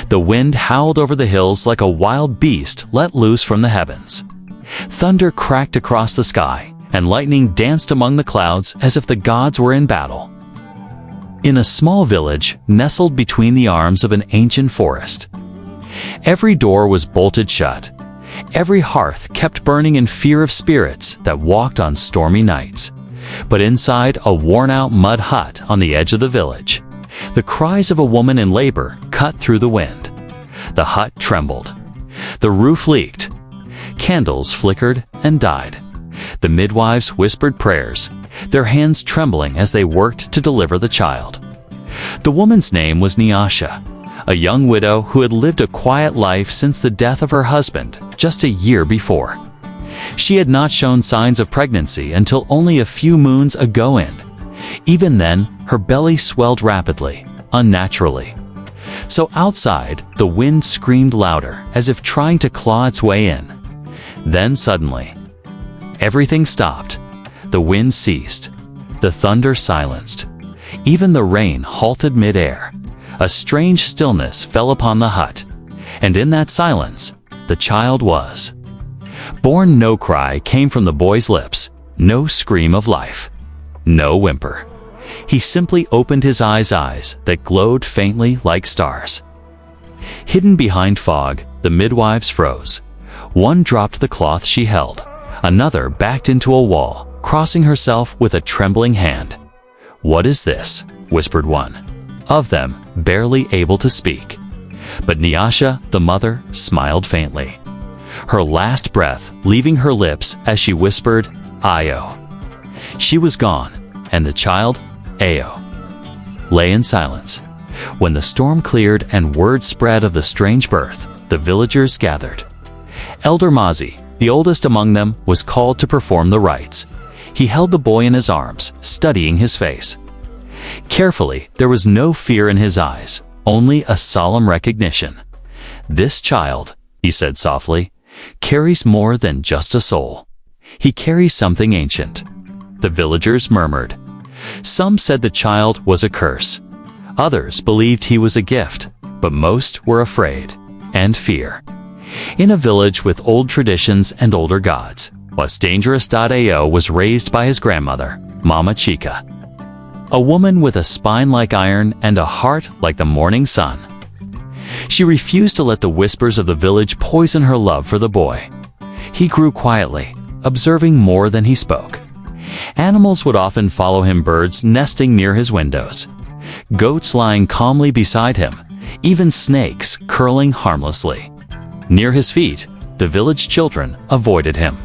The wind howled over the hills like a wild beast let loose from the heavens. Thunder cracked across the sky, and lightning danced among the clouds as if the gods were in battle. In a small village nestled between the arms of an ancient forest, every door was bolted shut. Every hearth kept burning in fear of spirits that walked on stormy nights. But inside a worn-out mud hut on the edge of the village, the cries of a woman in labor cut through the wind. The hut trembled. The roof leaked. Candles flickered and died. The midwives whispered prayers, their hands trembling as they worked to deliver the child. The woman's name was Nyasha, a young widow who had lived a quiet life since the death of her husband just a year before. She had not shown signs of pregnancy until only a few moons ago. Even then, her belly swelled rapidly, unnaturally. So outside, the wind screamed louder, as if trying to claw its way in. Then suddenly, everything stopped. The wind ceased. The thunder silenced. Even the rain halted mid-air. A strange stillness fell upon the hut, and in that silence, the child was born. No cry came from the boy's lips, no scream of life, no whimper. He simply opened his eyes that glowed faintly like stars. Hidden behind fog, the midwives froze. One dropped the cloth she held. Another backed into a wall, crossing herself with a trembling hand. "What is this?" whispered one of them, barely able to speak. But Nyasha, the mother, smiled faintly, her last breath leaving her lips as she whispered, "Ayo." She was gone, and the child, Ayo, lay in silence. When the storm cleared and word spread of the strange birth, the villagers gathered. Elder Mazi, the oldest among them, was called to perform the rites. He held the boy in his arms, studying his face. Carefully, there was no fear in his eyes, only a solemn recognition. "This child," he said softly, "carries more than just a soul. He carries something ancient." The villagers murmured. Some said the child was a curse. Others believed he was a gift, but most were afraid and fear. In a village with old traditions and older gods, was dangerous. Ao was raised by his grandmother, Mama Chica, a woman with a spine like iron and a heart like the morning sun. She refused to let the whispers of the village poison her love for the boy. He grew quietly, observing more than he spoke. Animals would often follow him, birds nesting near his windows, goats lying calmly beside him, even snakes curling harmlessly. Near his feet, the village children avoided him.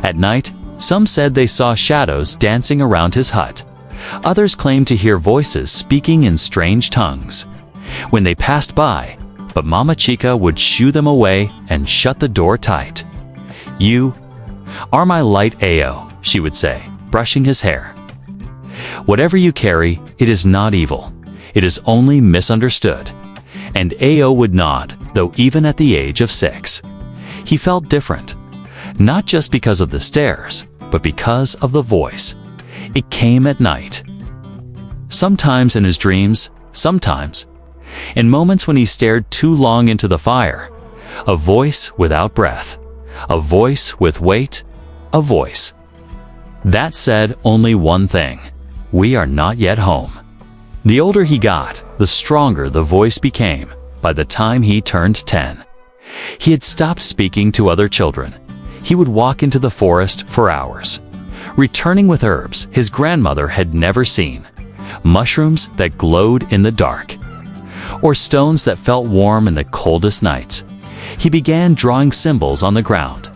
At night, some said they saw shadows dancing around his hut. Others claimed to hear voices speaking in strange tongues when they passed by, but Mama Chica would shoo them away and shut the door tight. "You are my light, Ao," she would say, brushing his hair. "Whatever you carry, it is not evil. It is only misunderstood." And Ao would nod, though even at the age of 6. He felt different, not just because of the stairs, but because of the voice. It came at night. Sometimes in his dreams, sometimes in moments when he stared too long into the fire. A voice without breath, a voice with weight, a voice that said only one thing: "We are not yet home." The older he got, the stronger the voice became. By the time he turned 10, he had stopped speaking to other children. He would walk into the forest for hours, returning with herbs his grandmother had never seen, mushrooms that glowed in the dark, or stones that felt warm in the coldest nights. He began drawing symbols on the ground,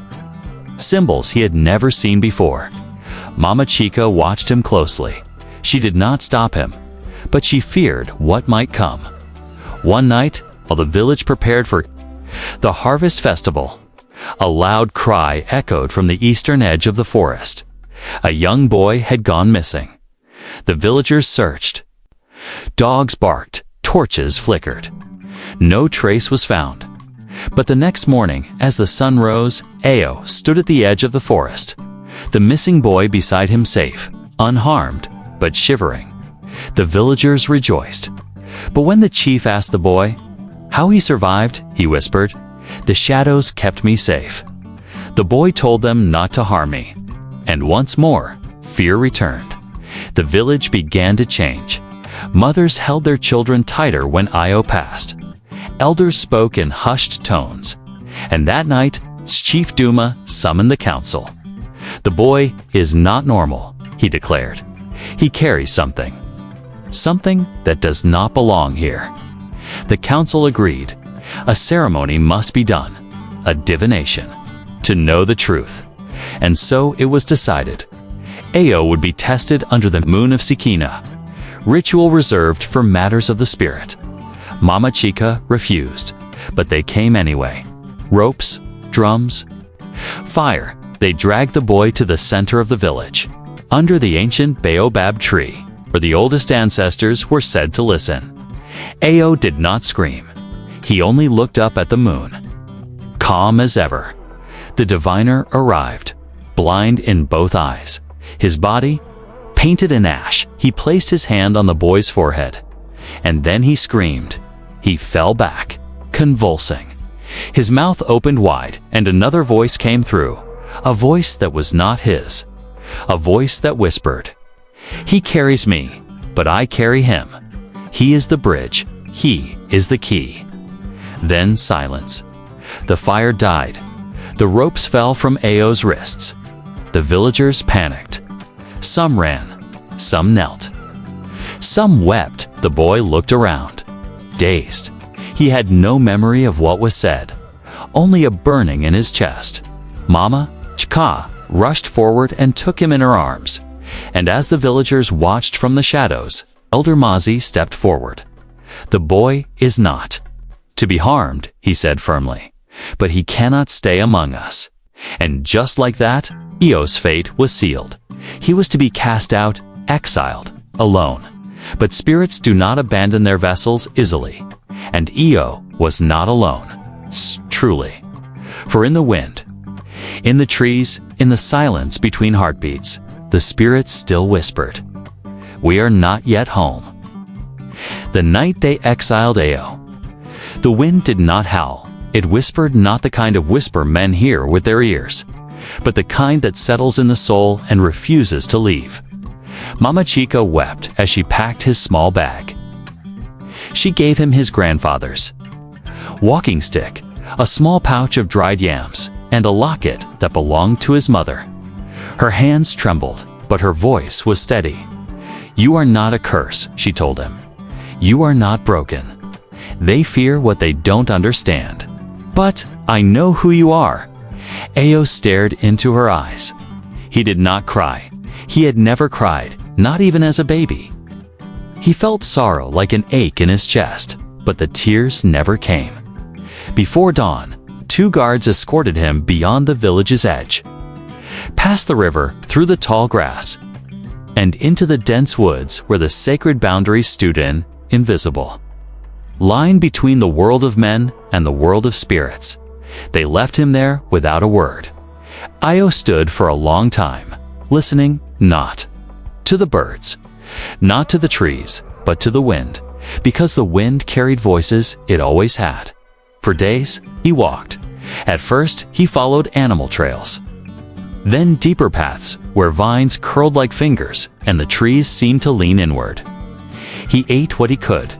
symbols he had never seen before. Mama Chica watched him closely. She did not stop him, but she feared what might come. One night, while the village prepared for the harvest festival, a loud cry echoed from the eastern edge of the forest. A young boy had gone missing. The villagers searched. Dogs barked, torches flickered. No trace was found. But the next morning, as the sun rose, Ao stood at the edge of the forest, the missing boy beside him, safe, unharmed, but shivering. The villagers rejoiced. But when the chief asked the boy, How he survived, he whispered. The shadows kept me safe. The boy told them not to harm me. And once more, fear returned. The village began to change. Mothers held their children tighter when Io passed. Elders spoke in hushed tones. And that night, Chief Duma summoned the council. The boy is not normal, he declared. He carries something. Something that does not belong here. The council agreed. A ceremony must be done, a divination, to know the truth. And so it was decided. Ao would be tested under the moon of Sikina, ritual reserved for matters of the spirit. Mama Chica refused, but they came anyway. Ropes, drums, fire. They dragged the boy to the center of the village, under the ancient baobab tree, where the oldest ancestors were said to listen. Ao did not scream. He only looked up at the moon. Calm as ever. The diviner arrived, blind in both eyes. His body, painted in ash, he placed his hand on the boy's forehead. And then he screamed. He fell back, convulsing. His mouth opened wide, and another voice came through. A voice that was not his. A voice that whispered, "He carries me, but I carry him. He is the bridge. He is the key." Then silence. The fire died. The ropes fell from Ao's wrists. The villagers panicked. Some ran. Some knelt. Some wept. The boy looked around, dazed. He had no memory of what was said, only a burning in his chest. Mama Chica rushed forward and took him in her arms. And as the villagers watched from the shadows, Elder Mazi stepped forward. "The boy is not to be harmed," he said firmly, "but he cannot stay among us." And just like that, Io's fate was sealed. He was to be cast out, exiled, alone. But spirits do not abandon their vessels easily. And Io was not alone, truly. For in the wind, in the trees, in the silence between heartbeats, the spirits still whispered, "We are not yet home." The night they exiled Ao, the wind did not howl. It whispered, not the kind of whisper men hear with their ears, but the kind that settles in the soul and refuses to leave. Mama Chica wept as she packed his small bag. She gave him his grandfather's walking stick, a small pouch of dried yams, and a locket that belonged to his mother. Her hands trembled, but her voice was steady. "You are not a curse," she told him. "You are not broken. They fear what they don't understand. But I know who you are." Ao stared into her eyes. He did not cry. He had never cried, not even as a baby. He felt sorrow like an ache in his chest, but the tears never came. Before dawn, 2 guards escorted him beyond the village's edge, past the river, through the tall grass, and into the dense woods where the sacred boundary stood invisible, lying between the world of men and the world of spirits. They left him there without a word. Io stood for a long time, listening not to the birds, not to the trees, but to the wind, because the wind carried voices it always had. For days, he walked. At first, he followed animal trails, then deeper paths where vines curled like fingers and the trees seemed to lean inward. He ate what he could: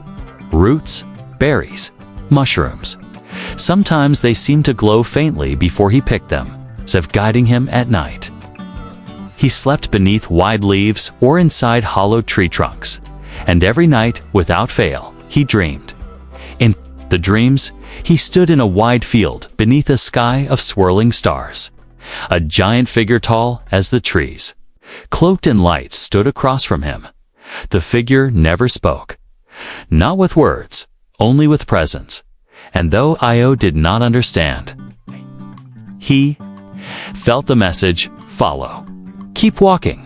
roots, berries, mushrooms. Sometimes they seemed to glow faintly before he picked them, as if guiding him at night. He slept beneath wide leaves or inside hollow tree trunks, and every night, without fail, he dreamed. In the dreams, he stood in a wide field beneath a sky of swirling stars. A giant figure tall as the trees, cloaked in light, stood across from him. The figure never spoke, not with words, only with presence. And though Io did not understand, he felt the message: follow. Keep walking.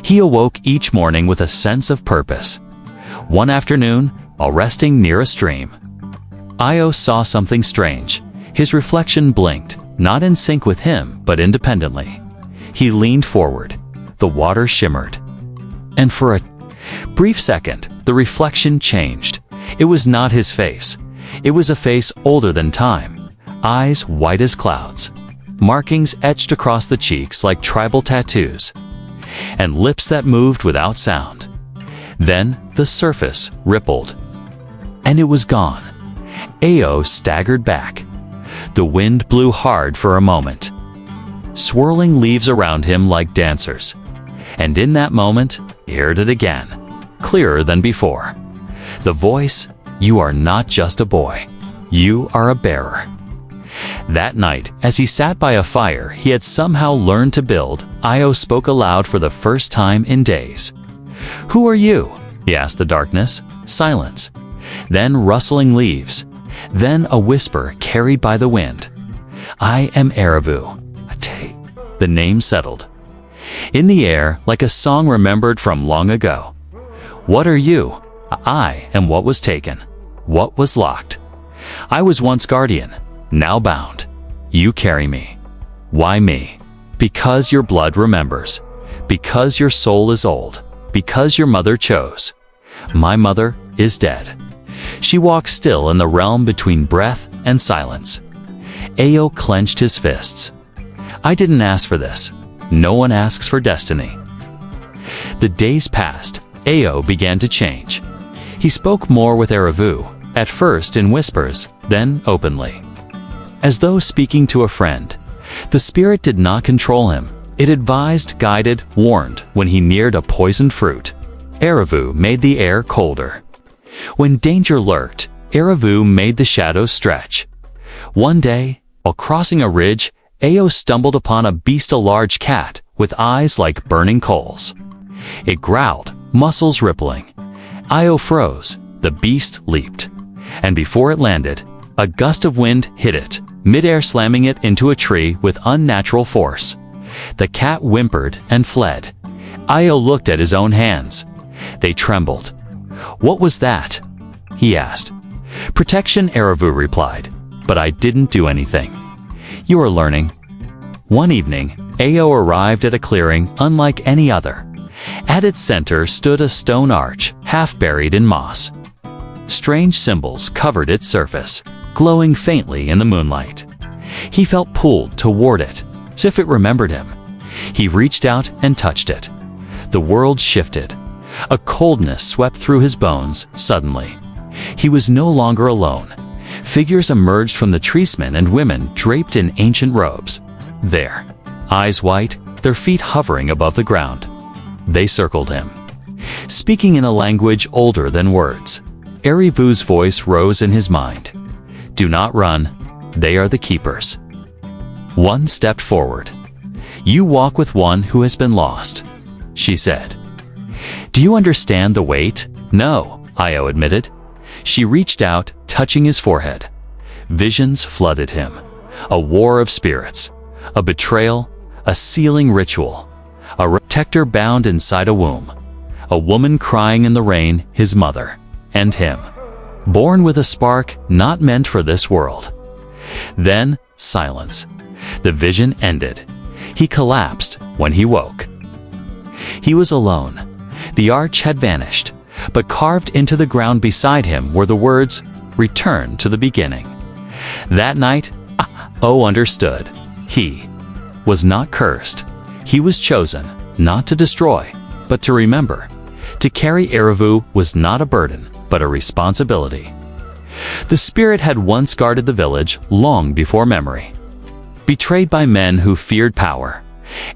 He awoke each morning with a sense of purpose. One afternoon, while resting near a stream, Io saw something strange. His reflection blinked, not in sync with him, but independently. He leaned forward. The water shimmered. And for a brief second, the reflection changed. It was not his face. It was a face older than time, eyes white as clouds, markings etched across the cheeks like tribal tattoos, and lips that moved without sound. Then the surface rippled, and it was gone. Ao staggered back. The wind blew hard for a moment, swirling leaves around him like dancers. And in that moment, he heard it again, clearer than before. The voice, "You are not just a boy. You are a bearer." That night, as he sat by a fire he had somehow learned to build, Io spoke aloud for the first time in days. "Who are you?" he asked the darkness. Silence. Then rustling leaves. Then a whisper carried by the wind. "I am Erivu." The name settled in the air like a song remembered from long ago. "What are you?" "I am what was taken, what was locked. I was once guardian, now bound. You carry me." "Why me?" "Because your blood remembers, because your soul is old, because your mother chose." "My mother is dead." She walked still in the realm between breath and silence. Ao clenched his fists. "I didn't ask for this. No one asks for destiny." The days passed. Ao began to change. He spoke more with Erivu, at first in whispers, then openly, as though speaking to a friend. The spirit did not control him. It advised, guided, warned when he neared a poisoned fruit. Erivu made the air colder. When danger lurked, Erivu made the shadows stretch. One day, while crossing a ridge, Ao stumbled upon a beast, a large cat, with eyes like burning coals. It growled, muscles rippling. Ao froze. The beast leaped. And before it landed, a gust of wind hit it, midair slamming it into a tree with unnatural force. The cat whimpered and fled. Ao looked at his own hands. They trembled. "What was that?" he asked. "Protection," Erivu replied, "but I didn't do anything." "You are learning." One evening, Ao arrived at a clearing unlike any other. At its center stood a stone arch, half buried in moss. Strange symbols covered its surface, glowing faintly in the moonlight. He felt pulled toward it, as if it remembered him. He reached out and touched it. The world shifted. A coldness swept through his bones suddenly. He was no longer alone. Figures emerged from the treesmen and women draped in ancient robes. There, eyes white, their feet hovering above the ground. They circled him, speaking in a language older than words. Erivu's voice rose in his mind. "Do not run. They are the keepers." One stepped forward. "You walk with one who has been lost," she said. "Do you understand the weight?" "No," Io admitted. She reached out, touching his forehead. Visions flooded him. A war of spirits, a betrayal, a sealing ritual, a protector bound inside a womb, a woman crying in the rain, his mother, and him, born with a spark not meant for this world. Then, silence. The vision ended. He collapsed when he woke. He was alone. The arch had vanished, but carved into the ground beside him were the words, "Return to the beginning." That night, O understood. He was not cursed. He was chosen, not to destroy, but to remember. To carry Erivu was not a burden, but a responsibility. The spirit had once guarded the village long before memory. Betrayed by men who feared power,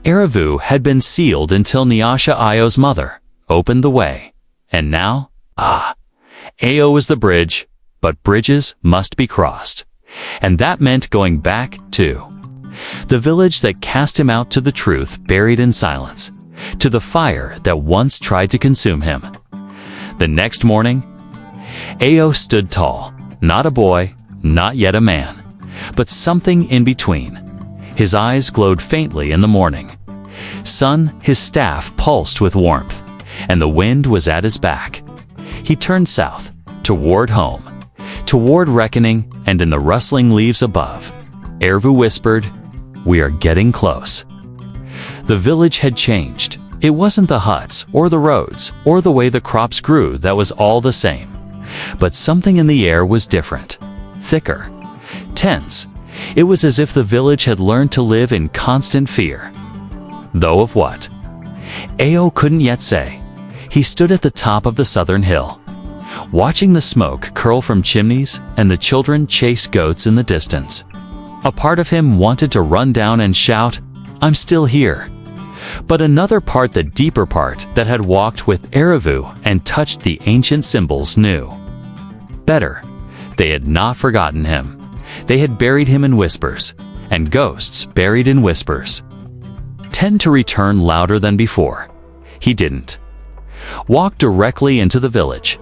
Erivu had been sealed until Nyasha, Io's mother, opened the way. And now, Ao is the bridge, but bridges must be crossed. And that meant going back to the village that cast him out, to the truth buried in silence, to the fire that once tried to consume him. The next morning, Ao stood tall, not a boy, not yet a man, but something in between. His eyes glowed faintly in the morning sun, his staff pulsed with warmth, and the wind was at his back. He turned south, toward home, toward reckoning, and in the rustling leaves above, Erivu whispered, "We are getting close." The village had changed. It wasn't the huts, or the roads, or the way the crops grew that was all the same. But something in the air was different, thicker, tense. It was as if the village had learned to live in constant fear. Though of what? Ao couldn't yet say. He stood at the top of the southern hill, watching the smoke curl from chimneys and the children chase goats in the distance. A part of him wanted to run down and shout, "I'm still here." But another part, the deeper part that had walked with Erivu and touched the ancient symbols, knew better. They had not forgotten him. They had buried him in whispers, and ghosts buried in whispers tend to return louder than before. He didn't walk directly into the village.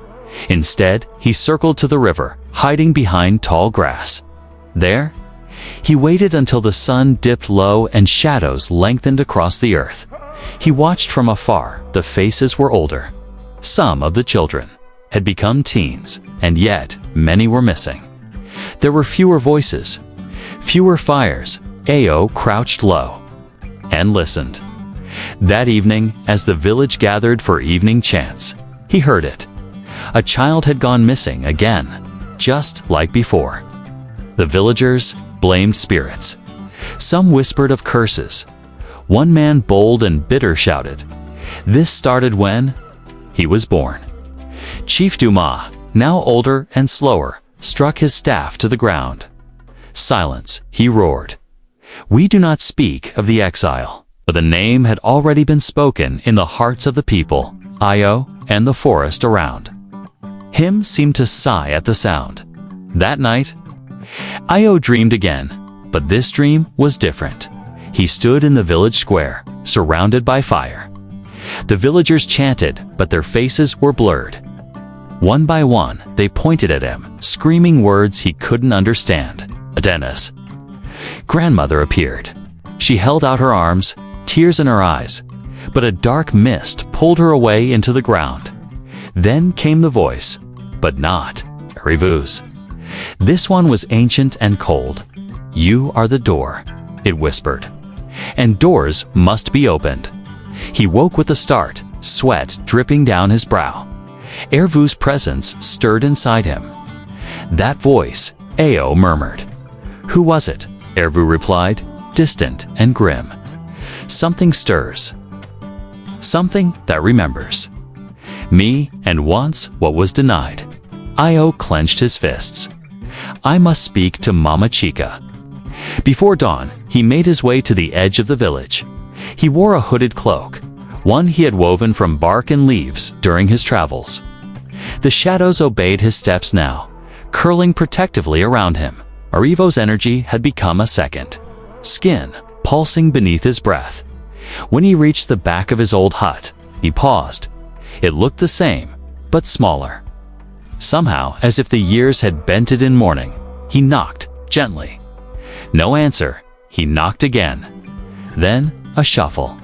Instead, he circled to the river, hiding behind tall grass. There, he waited until the sun dipped low and shadows lengthened across the earth. He watched from afar. The faces were older. Some of the children had become teens, and yet many were missing. There were fewer voices, fewer fires. Ao crouched low and listened. That evening, as the village gathered for evening chants, he heard it. A child had gone missing again, just like before. The villagers blamed spirits. Some whispered of curses. One man, bold and bitter, shouted, "This started when he was born." Chief Duma, now older and slower, struck his staff to the ground. "Silence," he roared. "We do not speak of the exile." But the name had already been spoken in the hearts of the people, Io, and the forest around. Him seemed to sigh at the sound. That night, Io dreamed again, but this dream was different. He stood in the village square, surrounded by fire. The villagers chanted, but their faces were blurred. One by one, they pointed at him, screaming words he couldn't understand. Adena's grandmother appeared. She held out her arms, tears in her eyes, but a dark mist pulled her away into the ground. Then came the voice, but not Erivu's. This one was ancient and cold. "You are the door," it whispered, "and doors must be opened." He woke with a start, sweat dripping down his brow. Erivu's presence stirred inside him. "That voice," Ao murmured. "Who was it?" Erivu replied, distant and grim. "Something stirs. Something that remembers me and wants what was denied." Io clenched his fists. "I must speak to Mama Chica." Before dawn, he made his way to the edge of the village. He wore a hooded cloak, one he had woven from bark and leaves during his travels. The shadows obeyed his steps now, curling protectively around him. Arivo's energy had become a second skin, pulsing beneath his breath. When he reached the back of his old hut, he paused. It looked the same, but smaller. Somehow, as if the years had bent it in mourning, he knocked gently. No answer. He knocked again. Then a shuffle,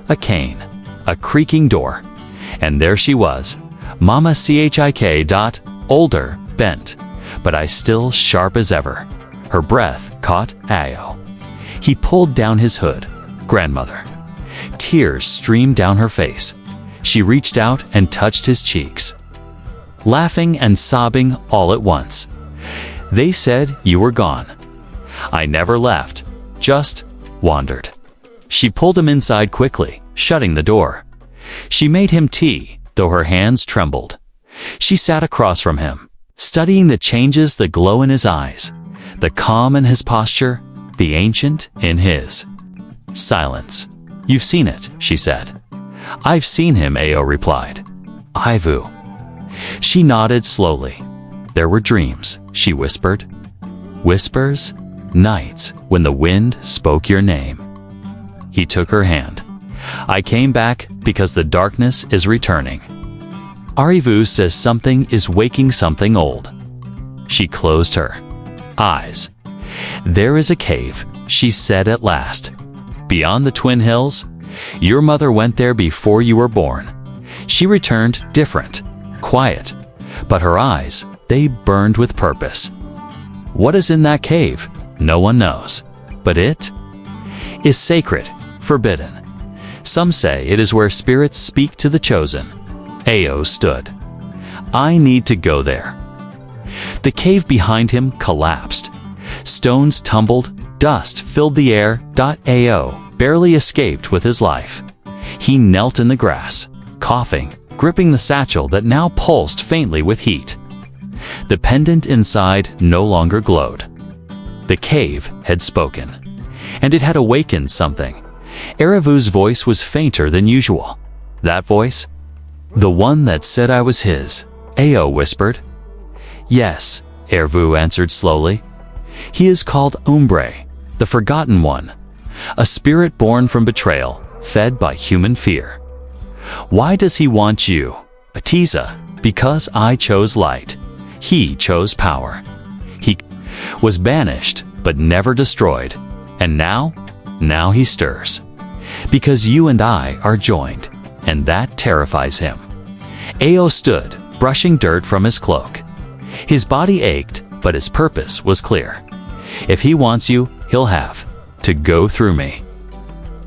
a cane, a creaking door, and there she was, Mama Chik. Older, bent, but still sharp as ever. Her breath caught Ao. He pulled down his hood. Grandmother. Tears streamed down her face. She reached out and touched his cheeks, laughing and sobbing all at once. "They said you were gone. I never left, just wandered." She pulled him inside quickly, shutting the door. She made him tea, though her hands trembled. She sat across from him, studying the changes, the glow in his eyes, the calm in his posture, the ancient in his. Silence. "You've seen it," she said. "I've seen him," Ao replied. "Ivu." She nodded slowly. "There were dreams," she whispered. "Whispers, nights when the wind spoke your name." He took her hand. "I came back because the darkness is returning. Arivu says something is waking something old." She closed her eyes. "There is a cave," she said at last. "Beyond the Twin Hills. Your mother went there before you were born." She returned different, quiet, but her eyes, they burned with purpose. What is in that cave? No one knows. But it is sacred, forbidden. Some say it is where spirits speak to the chosen. Ao stood. I need to go there. The cave behind him collapsed. Stones tumbled, dust filled the air. Ao barely escaped with his life. He knelt in the grass, coughing, gripping the satchel that now pulsed faintly with heat. The pendant inside no longer glowed. The cave had spoken, and it had awakened something. Eravu's voice was fainter than usual. That voice? The one that said I was his, Ao whispered. Yes, Eravu answered slowly. He is called Umbre, the Forgotten One, a spirit born from betrayal, fed by human fear. Why does he want you, Atiza? Because I chose light. He chose power. He was banished, but never destroyed. And now he stirs. Because you and I are joined, and that terrifies him. Ao stood, brushing dirt from his cloak. His body ached, but his purpose was clear. If he wants you, he'll have to go through me.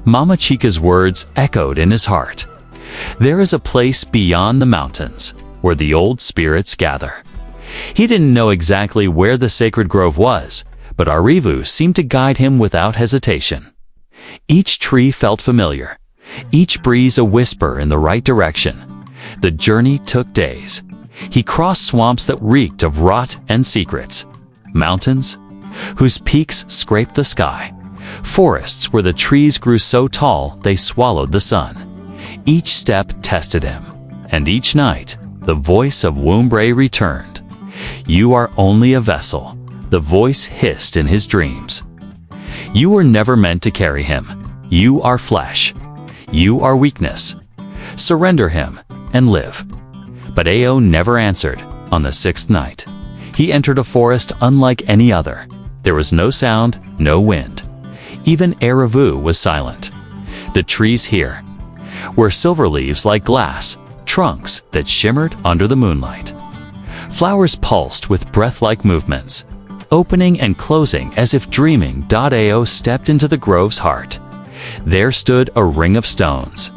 Mama Chica's words echoed in his heart. There is a place beyond the mountains where the old spirits gather. He didn't know exactly where the sacred grove was, but Arivu seemed to guide him without hesitation. Each tree felt familiar, each breeze a whisper in the right direction. The journey took days. He crossed swamps that reeked of rot and secrets, mountains whose peaks scraped the sky, forests where the trees grew so tall they swallowed the sun. Each step tested him, and each night the voice of Wombre returned. You are only a vessel, the voice hissed in his dreams. You were never meant to carry him. You are flesh. You are weakness. Surrender him and live. But Ao never answered. On the sixth night, he entered a forest unlike any other. There was no sound, no wind. Even Eravu was silent. The trees here were silver leaves like glass, trunks that shimmered under the moonlight. Flowers pulsed with breath-like movements, opening and closing as if dreaming. Ao stepped into the grove's heart. There stood a ring of stones,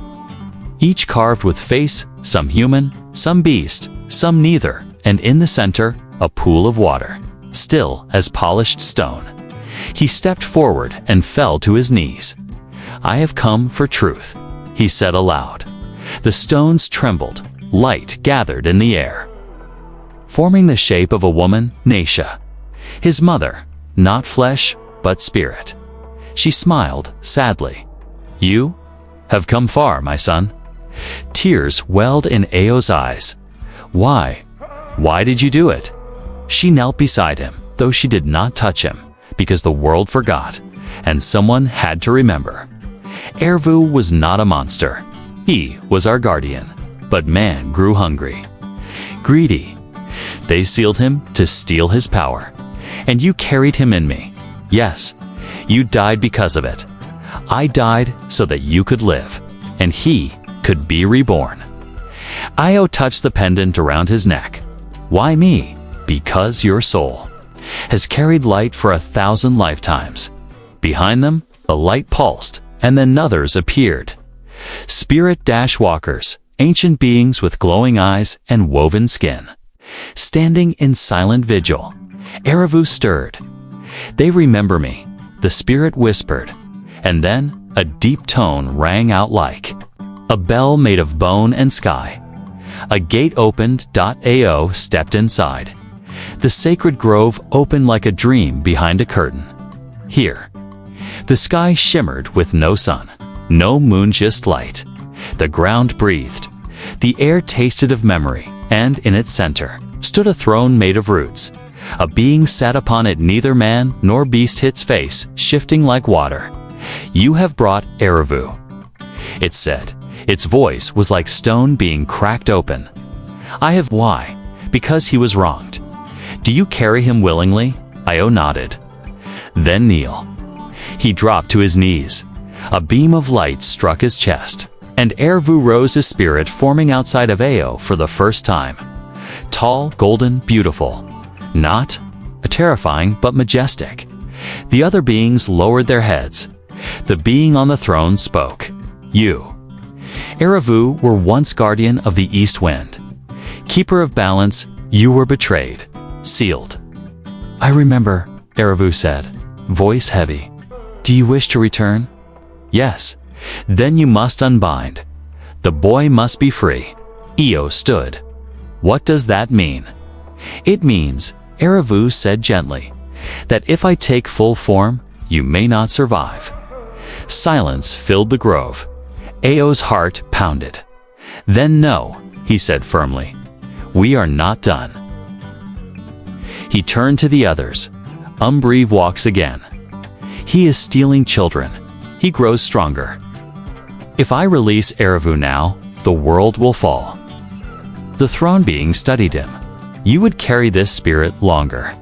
each carved with face, some human, some beast, some neither, and in the center, a pool of water, still as polished stone. He stepped forward and fell to his knees. I have come for truth, he said aloud. The stones trembled, light gathered in the air, forming the shape of a woman, Naisha, his mother, not flesh, but spirit. She smiled sadly. You have come far, my son. Tears welled in Ao's eyes. Why? Why did you do it? She knelt beside him, though she did not touch him, because the world forgot, and someone had to remember. Eravu was not a monster. He was our guardian, but man grew hungry, greedy. They sealed him to steal his power, and you carried him in me. Yes, you died because of it. I died so that you could live, and he could be reborn. Ao touched the pendant around his neck. Why me? Because your soul has carried light for 1,000 lifetimes. Behind them, a light pulsed, and then others appeared. Spirit-walkers, ancient beings with glowing eyes and woven skin. Standing in silent vigil, Eravu stirred. They remember me, the spirit whispered, and then a deep tone rang out like a bell made of bone and sky. A gate opened. Ao stepped inside. The sacred grove opened like a dream behind a curtain. Here, the sky shimmered with no sun, no moon, just light. The ground breathed. The air tasted of memory, and in its center stood a throne made of roots. A being sat upon it, neither man nor beast, its face shifting like water. You have brought Eravu, it said. Its voice was like stone being cracked open. I have. Why? Because he was wronged. Do you carry him willingly? Ao nodded. Then kneel. He dropped to his knees. A beam of light struck his chest, and Eravu rose, his spirit forming outside of Ao for the first time. Tall, golden, beautiful. Not terrifying, but majestic. The other beings lowered their heads. The being on the throne spoke. You, Eravu, were once guardian of the east wind. Keeper of balance, you were betrayed. Sealed. I remember, Erivu said, voice heavy. Do you wish to return? Yes. Then you must unbind. The boy must be free. Io stood. What does that mean? It means, Erivu said gently, that if I take full form, you may not survive. Silence filled the grove. Ao's heart pounded. Then no, he said firmly. We are not done. He turned to the others. Umbrive walks again. He is stealing children. He grows stronger. If I release Erivu now, the world will fall. The throne being studied him. You would carry this spirit longer.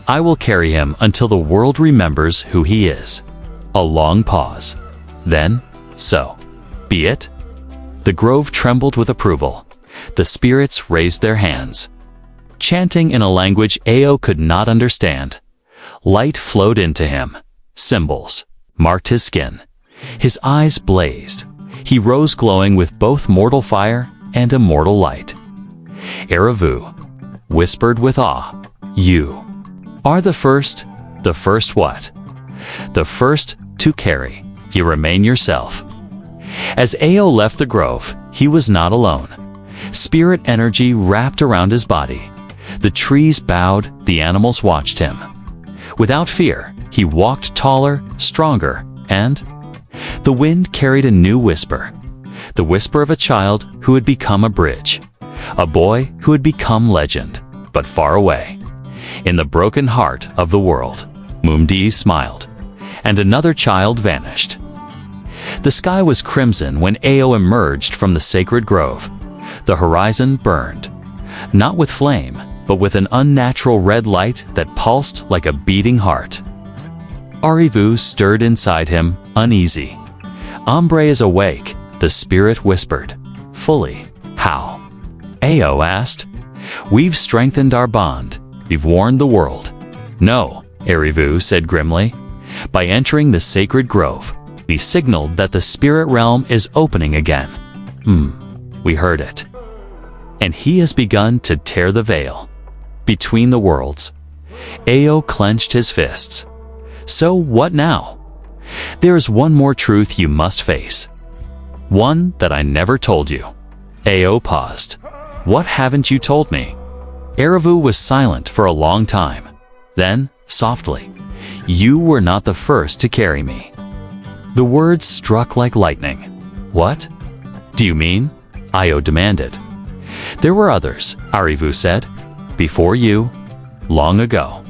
I will carry him until the world remembers who he is. A long pause. Then, so be it. The grove trembled with approval. The spirits raised their hands, chanting in a language Ao could not understand. Light flowed into him. Symbols marked his skin. His eyes blazed. He rose glowing with both mortal fire and immortal light. Erivu whispered with awe, you are the first what? The first to carry. You remain yourself. As Ao left the grove, he was not alone. Spirit energy wrapped around his body. The trees bowed, the animals watched him. Without fear, he walked taller, stronger, and the wind carried a new whisper. The whisper of a child who had become a bridge. A boy who had become legend, but far away. In the broken heart of the world, Mumdi smiled, and another child vanished. The sky was crimson when Ao emerged from the sacred grove. The horizon burned, not with flame, but with an unnatural red light that pulsed like a beating heart. Arivu stirred inside him, uneasy. Ombre is awake, the spirit whispered. Fully. How? Ao asked. We've strengthened our bond. We've warned the world. No, Erivu said grimly. By entering the sacred grove, we signaled that the spirit realm is opening again. We heard it. And he has begun to tear the veil between the worlds. Ao clenched his fists. So what now? There is one more truth you must face. One that I never told you. Ao paused. What haven't you told me? Erivu was silent for a long time. Then, softly, you were not the first to carry me. The words struck like lightning. What? Do you mean? Io demanded. There were others, Arivu said. Before you, long ago.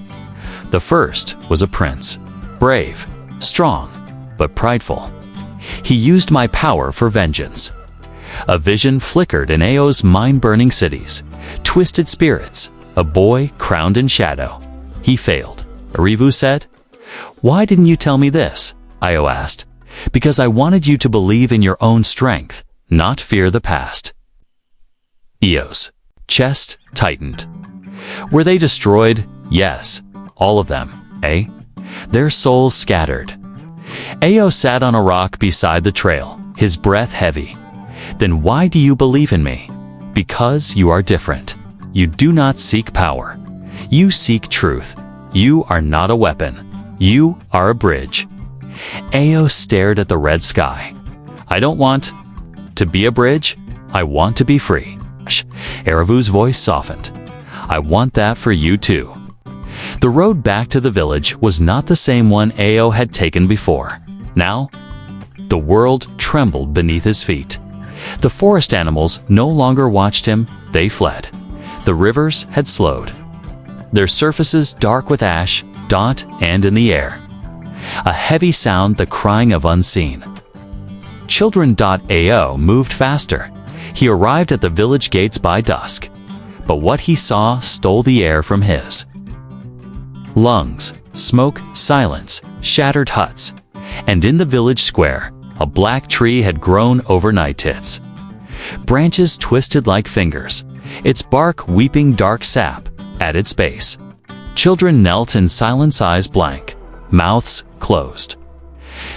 The first was a prince. Brave, strong, but prideful. He used my power for vengeance. A vision flickered in Ao's mind-burning cities. Twisted spirits, a boy crowned in shadow. He failed, Arivu said. Why didn't you tell me this? Io asked. Because I wanted you to believe in your own strength, not fear the past. Io's chest tightened. Were they destroyed? Yes, all of them, eh? Their souls scattered. Ao sat on a rock beside the trail, his breath heavy. Then why do you believe in me? Because you are different. You do not seek power. You seek truth. You are not a weapon. You are a bridge. Ao stared at the red sky. I don't want to be a bridge. I want to be free. Erivu's voice softened. I want that for you too. The road back to the village was not the same one Ao had taken before. Now, the world trembled beneath his feet. The forest animals no longer watched him, they fled. The rivers had slowed, their surfaces dark with ash, dot, and in the air. A heavy sound, the crying of unseen. Children.ao moved faster. He arrived at the village gates by dusk. But what he saw stole the air from his lungs. Smoke, silence, shattered huts. And in the village square, a black tree had grown overnight. Its branches twisted like fingers, its bark weeping dark sap at its base. Children knelt in silence, eyes blank, mouths closed.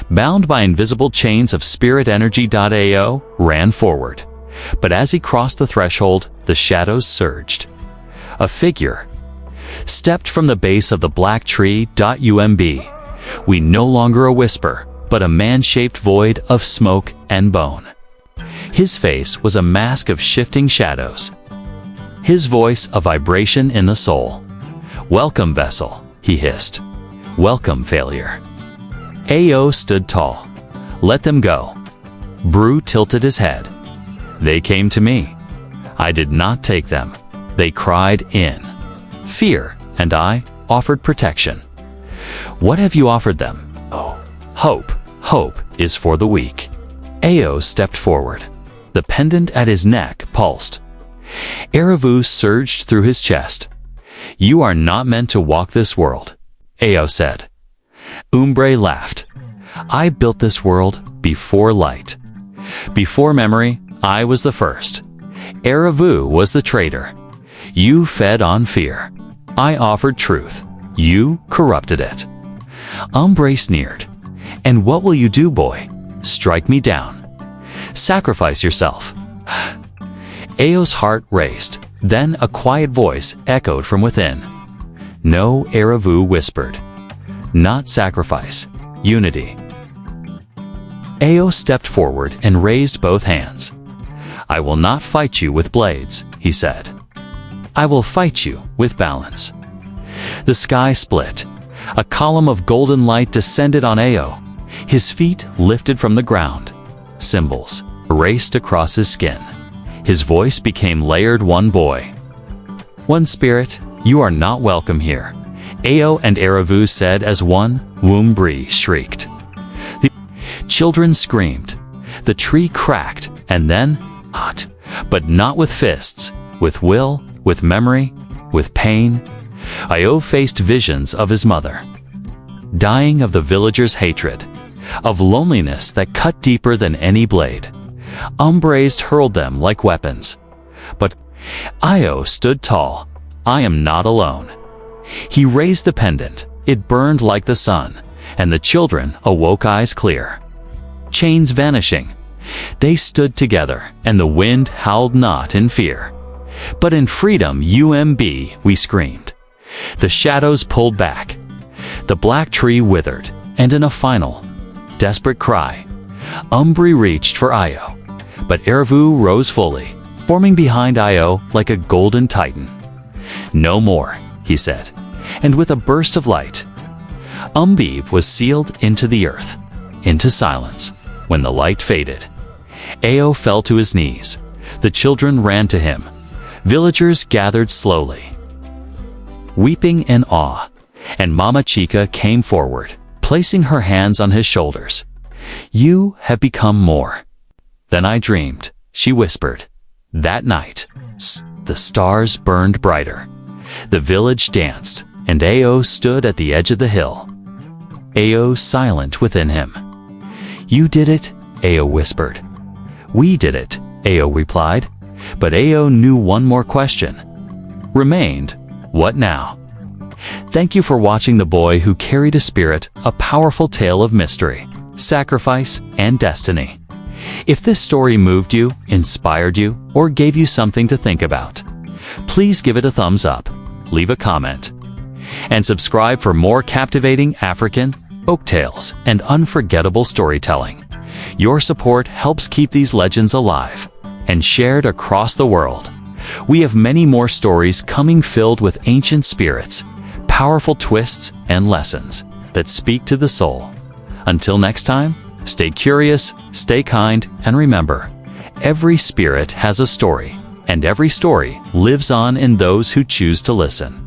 Bound by invisible chains of spirit energy.ao ran forward. But as he crossed the threshold, the shadows surged. A figure stepped from the base of the black tree. We no longer a whisper, but a man-shaped void of smoke and bone. His face was a mask of shifting shadows. His voice a vibration in the soul. "Welcome, vessel," he hissed. "Welcome, failure." Ao stood tall. "Let them go." Brew tilted his head. "They came to me. I did not take them. They cried in fear, and I offered protection." "What have you offered them?" "Oh, hope. Hope is for the weak." Ao stepped forward. The pendant at his neck pulsed. Aravu surged through his chest. "You are not meant to walk this world," Ao said. Umbre laughed. "I built this world before light. Before memory, I was the first. Aravu was the traitor. You fed on fear. I offered truth. You corrupted it." Umbre sneered. "And what will you do, boy? Strike me down? Sacrifice yourself?" Ao's heart raced. Then a quiet voice echoed from within. "No," Aravu whispered. "Not sacrifice. Unity." Ao stepped forward and raised both hands. "I will not fight you with blades," he said. "I will fight you with balance." The sky split. A column of golden light descended on Ao. His feet lifted from the ground. Symbols raced across his skin. His voice became layered. "One boy, one spirit, you are not welcome here," Ao and Aravu said as one. Woombri shrieked. The children screamed. The tree cracked, and then, but not with fists, with will, with memory, with pain. Ao faced visions of his mother, dying of the villagers' hatred, of loneliness that cut deeper than any blade. Umbres hurled them like weapons. But Ao stood tall. "I am not alone." He raised the pendant. It burned like the sun, and the children awoke, eyes clear. Chains vanishing. They stood together, and the wind howled not in fear, but in freedom. We screamed. The shadows pulled back. The black tree withered, and in a final, desperate cry, Umbri reached for Ao. But Aravu rose fully, forming behind Ao like a golden titan. "No more," he said, and with a burst of light, Umbiv was sealed into the earth, into silence. When the light faded, Ao fell to his knees. The children ran to him. Villagers gathered slowly, weeping in awe, and Mama Chica came forward, placing her hands on his shoulders. "You have become more than I dreamed," she whispered. That night, the stars burned brighter. The village danced, and Ao stood at the edge of the hill. Ao silent within him. "You did it," Ao whispered. "We did it," Ao replied. But Ao knew one more question remained. What now? Thank you for watching The Boy Who Carried a Spirit, a powerful tale of mystery, sacrifice, and destiny. If this story moved you, inspired you, or gave you something to think about, please give it a thumbs up, leave a comment, and subscribe for more captivating African, folk tales, and unforgettable storytelling. Your support helps keep these legends alive and shared across the world. We have many more stories coming filled with ancient spirits, powerful twists, and lessons that speak to the soul. Until next time, stay curious, stay kind, and remember, every spirit has a story, and every story lives on in those who choose to listen.